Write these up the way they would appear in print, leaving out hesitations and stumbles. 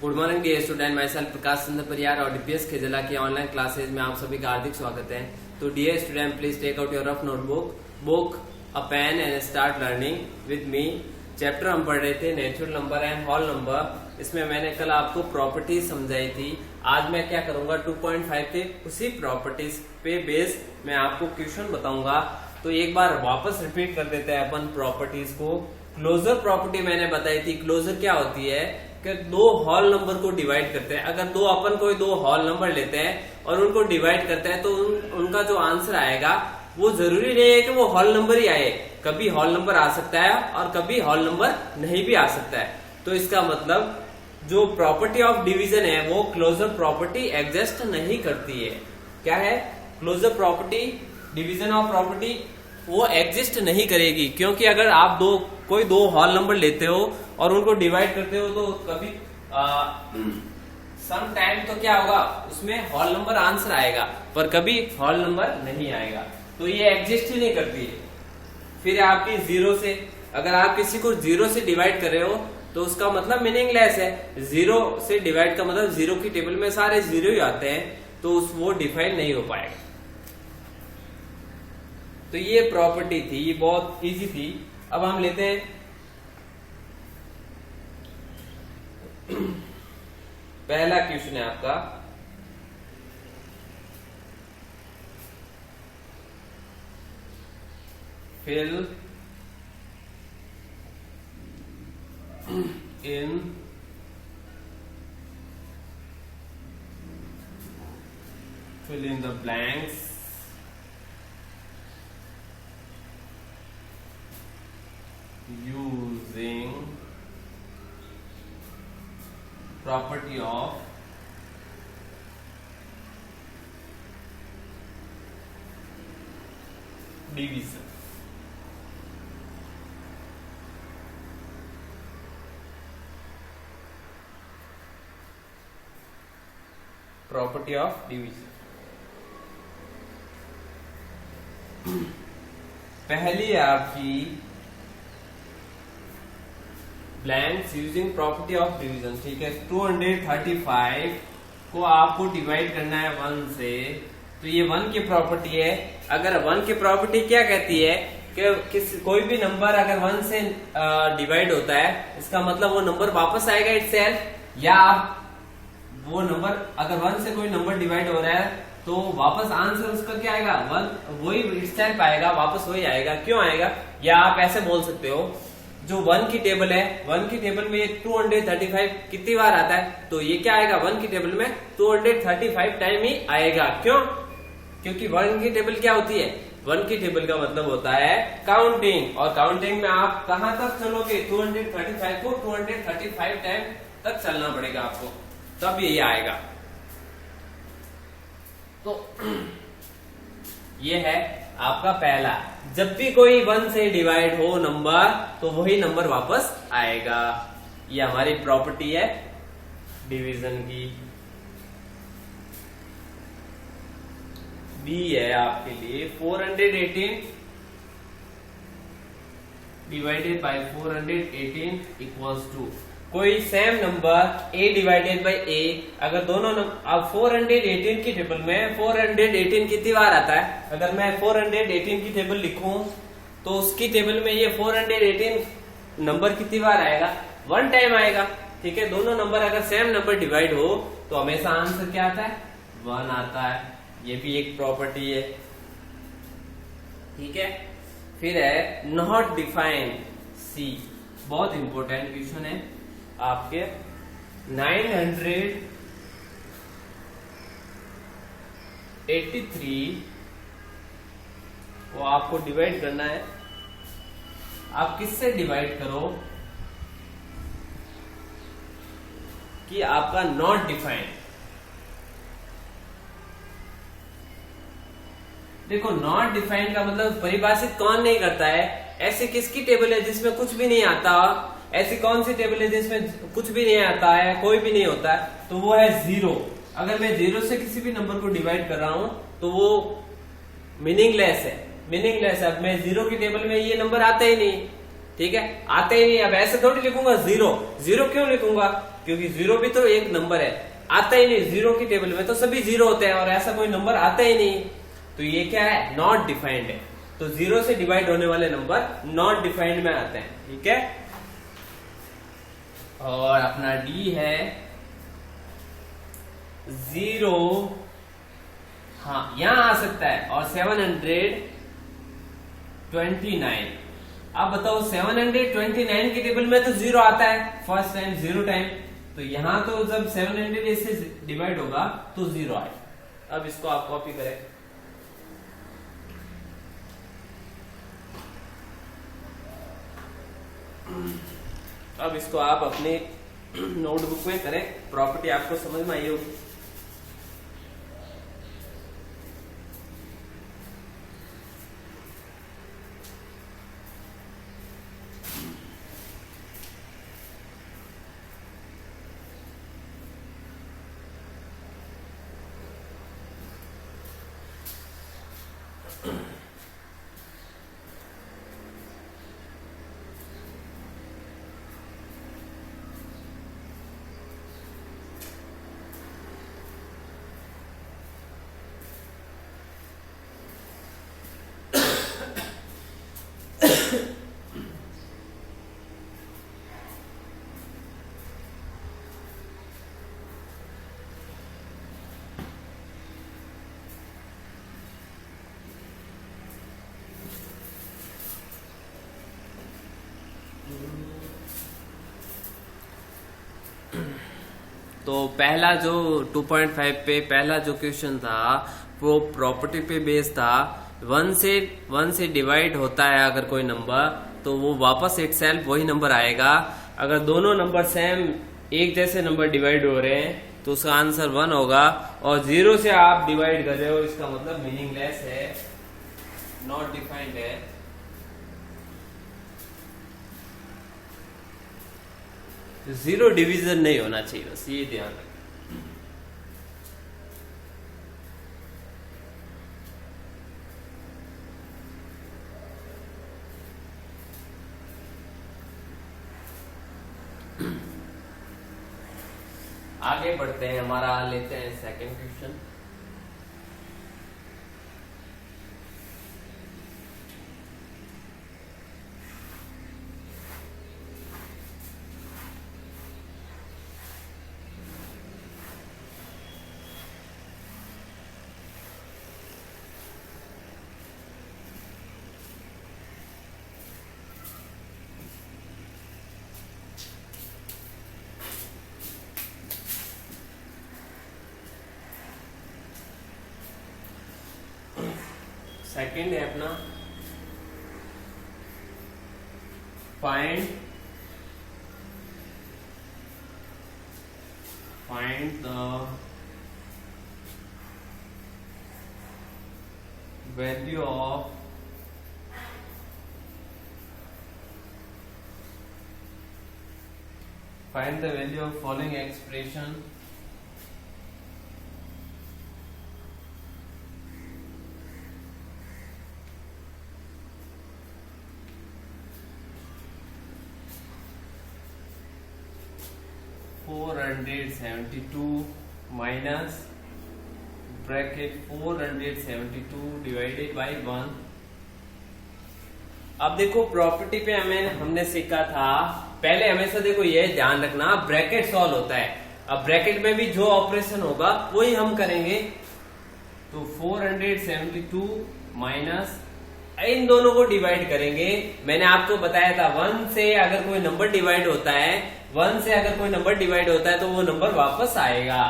Good morning dear student, myself Prakash Chandra Pariyar और DPS खेजला की online classes में आप सभी का हार्दिक स्वागत है। तो dear student, please take out your rough notebook, book, a pen and start learning with me. Chapter हम पढ़ रहे थे natural number and whole number. इसमें मैंने कल आपको प्रॉपर्टीज समझाई थी। आज मैं क्या करूंगा, 2.5 के उसी प्रॉपर्टीज पे बेस मैं आपको क्वेश्चन बताऊंगा। तो एक बार वापस रिपीट कर देते हैं अपन प्रॉपर्टीज को। क्लोजर प्रॉपर्टी मैंने बताई थी। क्लोजर क्या होती है कि दो होल नंबर को डिवाइड करते हैं। अगर अपन कोई दो होल नंबर लेते हैं और उनको डिवाइड करते हैं तो उनका जो आंसर आएगा वो जरूरी नहीं है कि वो होल नंबर ही आए। कभी होल नंबर आ सकता है और कभी होल नंबर नहीं भी आ सकता है। तो इसका मतलब जो प्रॉपर्टी ऑफ डिवीजन है वो क्लोजर प्रॉपर्टी एग्जिस्ट नहीं करती है। क्या है? Closure property, division of property वो एग्जिस्ट नहीं करेगी, क्योंकि अगर आप कोई दो होल नंबर लेते हो और उनको डिवाइड करते हो तो कभी सम टाइम तो क्या होगा, उसमें होल नंबर आंसर आएगा पर कभी होल नंबर नहीं आएगा। तो ये एग्जिस्ट ही नहीं करती है। फिर आपकी जीरो से, अगर आप किसी को जीरो से डिवाइड कर रहे हो तो उसका मतलब मीनिंगलेस है। जीरो से डिवाइड का मतलब जीरो की टेबल में सारे जीरो ही आते हैं, तो वो डिफाइन नहीं हो पाएगा। तो ये प्रॉपर्टी थी, ये बहुत इजी थी। अब हम लेते हैं पहला क्वेश्चन है आपका। Fill in the blanks using property of division। Property of division. पहली है आपकी blanks using property of division. ठीक है, 235 को आपको डिवाइड करना है 1 से। तो ये 1 की प्रॉपर्टी है। अगर 1 की प्रॉपर्टी क्या कहती है कि कोई भी नंबर अगर 1 से डिवाइड होता है, इसका मतलब वो नंबर वापस आएगा इटसेल्फ, या वो नंबर अगर 1 से कोई नंबर डिवाइड हो रहा है तो वापस आंसर उसका क्या आएगा, 1 वही इटसेल्फ आएगा, वापस वही आएगा। क्यों आएगा? या आप ऐसे बोल सकते हो, जो 1 की टेबल है, 1 की टेबल में 235 कितनी बार आता है, तो ये क्या आएगा, 1 की टेबल में 235 टाइम ही आएगा। क्यों? क्योंकि 1 की टेबल क्या होती है, 1 की टेबल का मतलब होता है काउंटिंग, और काउंटिंग में आप कहां तक चलोगे, 235 को 235 टाइम तक चलना पड़ेगा आपको, तब ये आएगा। तो ये है आपका पहला। जब भी कोई 1 से डिवाइड हो नंबर तो वही नंबर वापस आएगा। ये हमारी प्रॉपर्टी है डिवीजन की। बी है आपके लिए 418 डिवाइडेड बाय 418 इक्वल्स टू कोई same number a divided by a। अगर दोनों अब 418 की टेबल में 418 कितनी बार आता है, अगर मैं 418 की टेबल लिखूं तो उसकी टेबल में ये 418 नंबर कितनी बार आएगा, 1 टाइम आएगा। ठीक है, दोनों नंबर अगर सेम नंबर डिवाइड हो तो हमेशा आंसर क्या आता है, 1 आता है। ये भी एक प्रॉपर्टी है। ठीक है, फिर है नॉट डिफाइंड सी। बहुत इंपॉर्टेंट क्वेश्चन है आपके। 983 को आपको डिवाइड करना है। आप किससे डिवाइड करो कि आपका नॉट डिफाइंड। देखो, नॉट डिफाइंड का मतलब परिभाषित कौन नहीं करता है। ऐसी किसकी टेबल है जिसमें कुछ भी नहीं आता? ऐसी कौन सी टेबल है जिसमें कुछ भी नहीं आता है, कोई भी नहीं होता है? तो वो है 0। अगर मैं 0 से किसी भी नंबर को डिवाइड कर रहा हूं तो वो मीनिंगलेस है। अब मैं 0 की टेबल में ये नंबर आता ही नहीं, ठीक है, आते ही नहीं। अब ऐसे थोड़ी लिखूंगा जीरो, जीरो क्यों लिखूंगा, क्योंकि जीरो भी तो एक नंबर है, आता ही नहीं। जीरो की टेबल में तो सभी जीरो होते हैं और ऐसा कोई नंबर आता ही नहीं, तो ये क्या है, नॉट डिफाइंड है। तो जीरो से डिवाइड होने वाले नंबर नॉट डिफाइंड में आते हैं, ठीक है। और अपना डी है जीरो, हाँ यहां आ सकता है, और 729। अब बताओ 729 की टेबल में तो जीरो आता है फर्स्ट टाइम, जीरो टाइम, तो यहां तो जब 700 इससे डिवाइड होगा तो जीरो आए। अब इसको आप कॉपी करें, अब इसको आप अपने नोटबुक में करें, प्रॉपर्टी आपको समझ में आई होगी। तो पहला जो 2.5 पे पहला जो क्वेश्चन था वो प्रॉपर्टी पे बेस्ड था। वन से डिवाइड होता है अगर कोई नंबर, तो वो वापस इटसेल्फ वही नंबर आएगा। अगर दोनों नंबर सेम एक जैसे नंबर डिवाइड हो रहे हैं तो उसका आंसर 1 होगा। और 0 से आप डिवाइड कर रहे हो, इसका मतलब मीनिंगलेस है, नॉट डिफाइंड है। जीरो डिवीजन नहीं होना चाहिए, बस ये ध्यान रखें। आगे बढ़ते हैं, हमारा लेते हैं सेकंड क्वेश्चन। सेकंड है अपना find the value of following expression (472 minus bracket 472 divided by 1). अब देखो प्रॉपर्टी पे हमने सीखा था, पहले हमेशा देखो ये ध्यान रखना ब्रैकेट सॉल्व होता है। अब ब्रैकेट में भी जो ऑपरेशन होगा वही हम करेंगे। तो 472 माइनस इन दोनों को डिवाइड करेंगे। मैंने आपको बताया था 1 से अगर कोई नंबर डिवाइड होता है, 1 से अगर कोई नंबर डिवाइड होता है तो वो नंबर वापस आएगा।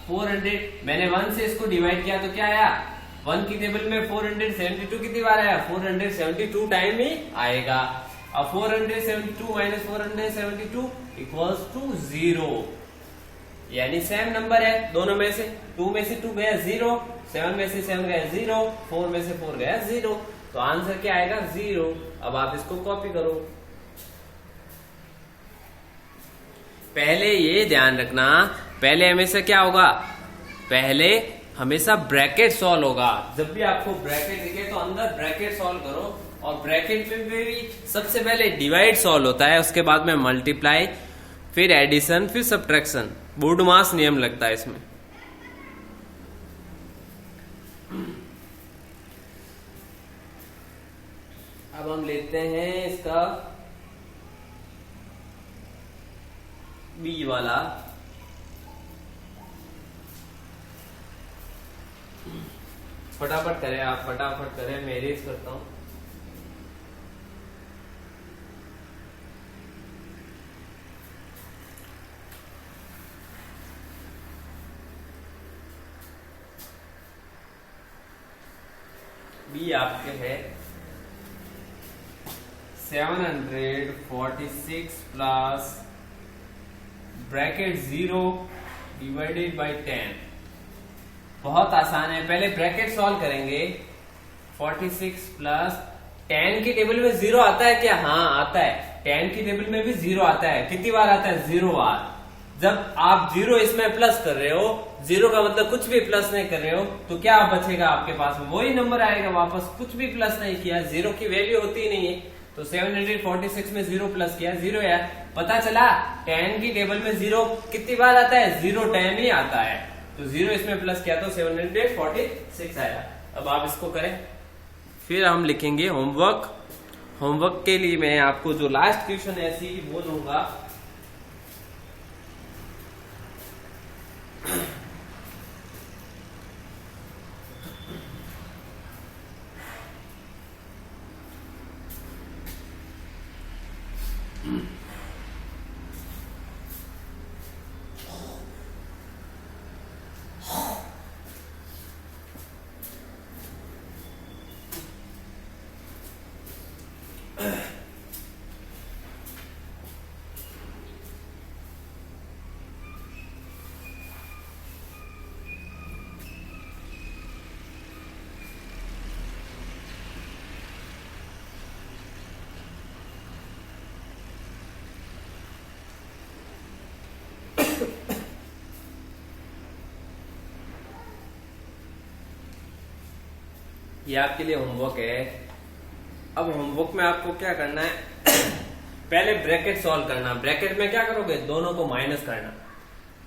400 मैंने 1 से इसको डिवाइड किया तो क्या आया, 1 की टेबल में 472 कितनी बार आया, 472 टाइम ही आएगा। अब 472 माइनस 472 इक्वल्स टू 0, यानी सेम नंबर है दोनों में से। 2 में से 2 गया 0, 7 में से 7 गया 0, 4 में से 4 गया 0, तो आंसर क्या आएगा 0। अब आप इसको कॉपी करो। पहले ये ध्यान रखना, पहले हमेशा क्या होगा, पहले हमेशा ब्रैकेट सॉल्व होगा। जब भी आपको ब्रैकेट दिखे तो अंदर ब्रैकेट सॉल्व करो, और ब्रैकेट में भी सबसे पहले डिवाइड सॉल्व होता है, उसके बाद में मल्टीप्लाई, फिर एडिशन, फिर सब्ट्रैक्शन। बूडमास नियम लगता है इसमें। अब हम लेते हैं इसका बी वाला। फटाफट करें आप, फटाफट करें, मैं इरेज करता हूं। बी आपके है 746 प्लस ब्रैकेट 0 डिवाइडेड बाई 10। बहुत आसान है, पहले ब्रैकेट सॉल्व करेंगे। 46 प्लस 10 की टेबल में 0 आता है क्या? हाँ आता है। 10 की टेबल में भी 0 आता है। कितनी बार आता है? 0 बार। जब आप 0 इसमें प्लस कर रहे हो, 0 का मतलब कुछ भी प्लस नहीं कर रहे हो, तो क्या बचेगा आपके पास में? वही नंबर आएगा वापस। कुछ भी प्लस नहीं किया, 0 की वैल्यू होती ही नहीं है। तो 746 में 0 प्लस किया, 0 यार। पता चला 10 की टेबल में 0 कितनी बार आता है? 0 टाइम ही आता है। तो 0 इसमें प्लस किया तो 746 आया। अब आप इसको करें, फिर हम लिखेंगे होमवर्क। होमवर्क के लिए मैं आपको जो लास्ट क्वेश्चन है ऐसी वो दूंगा। ये आपके लिए होमवर्क है। अब होमवर्क में आपको क्या करना है? पहले ब्रैकेट सॉल्व करना। ब्रैकेट में क्या करोगे? दोनों को माइनस करना।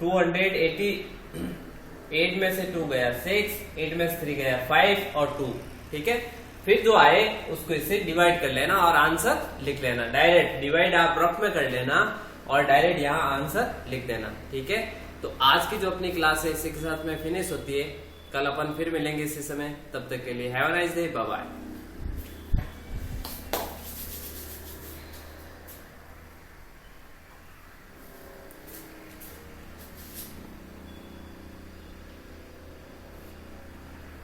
288 में से 2 गया 6, 8 में से 3 गया 5 और 2, ठीक है। फिर जो आए उसको इससे डिवाइड कर लेना और आंसर लिख लेना। डायरेक्ट डिवाइड आप रफ में कर लेना और डायरेक्ट यहाँ आंसर लिख देना, ठीक है। तो आज की जो अपनी क्लास है इसी के साथ में फिनिश होती है। कल अपन फिर मिलेंगे इसी समय। तब तक के लिए have a nice day, bye bye.